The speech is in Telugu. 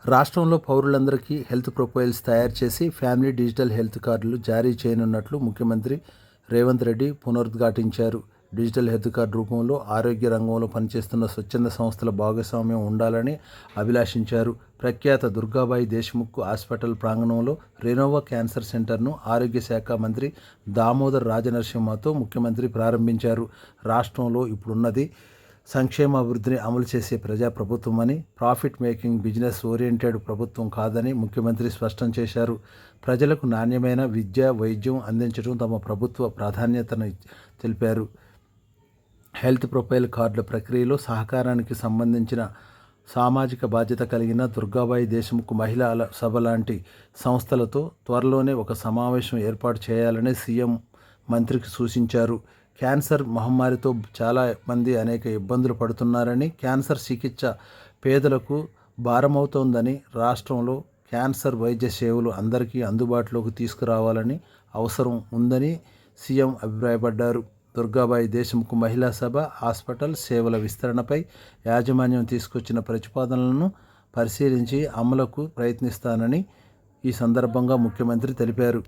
రాష్ట్రంలో పౌరులందరికీ హెల్త్ ప్రొఫైల్స్ తయారు చేసి ఫ్యామిలీ డిజిటల్ హెల్త్ కార్డులు జారీ చేయనున్నట్లు ముఖ్యమంత్రి రేవంత్ రెడ్డి పునరుద్ఘాటించారు. డిజిటల్ హెల్త్ కార్డు రూపంలో ఆరోగ్య రంగంలో పనిచేస్తున్న స్వచ్ఛంద సంస్థల భాగస్వామ్యం ఉండాలని అభిలాషించారు. ప్రఖ్యాత దుర్గాబాయి దేశ్ముఖ్ హాస్పిటల్ ప్రాంగణంలో రెనోవా క్యాన్సర్ సెంటర్ను ఆరోగ్య శాఖ మంత్రి దామోదర్ రాజనరసింహతో ముఖ్యమంత్రి ప్రారంభించారు. రాష్ట్రంలో ఇప్పుడున్నది సంక్షేమాభివృద్ధిని అమలు చేసే ప్రజాప్రభుత్వమని, ప్రాఫిట్ మేకింగ్ బిజినెస్ ఓరియంటెడ్ ప్రభుత్వం కాదని ముఖ్యమంత్రి స్పష్టం చేశారు. ప్రజలకు నాణ్యమైన విద్య, వైద్యం అందించడం తమ ప్రభుత్వ ప్రాధాన్యతని తెలిపారు. హెల్త్ ప్రొఫైల్ కార్డుల ప్రక్రియలో సహకారానికి సంబంధించిన సామాజిక బాధ్యత కలిగిన దుర్గాబాయి దేశ్ముఖ్ మహిళా సభ లాంటి సంస్థలతో త్వరలోనే ఒక సమావేశం ఏర్పాటు చేయాలని సీఎం మంత్రికి సూచించారు. క్యాన్సర్ మహమ్మారితో చాలా మంది అనేక ఇబ్బందులు పడుతున్నారని, క్యాన్సర్ చికిత్స పేదలకు భారమవుతోందని, రాష్ట్రంలో క్యాన్సర్ వైద్య సేవలు అందరికీ అందుబాటులోకి తీసుకురావాలని అవసరం ఉందని సీఎం అభిప్రాయపడ్డారు. దుర్గాబాయి దేశ్ముఖ్ మహిళా సభ హాస్పిటల్ సేవల విస్తరణపై యాజమాన్యం తీసుకొచ్చిన ప్రతిపాదనలను పరిశీలించి అమలుకు ప్రయత్నిస్తానని ఈ సందర్భంగా ముఖ్యమంత్రి తెలిపారు.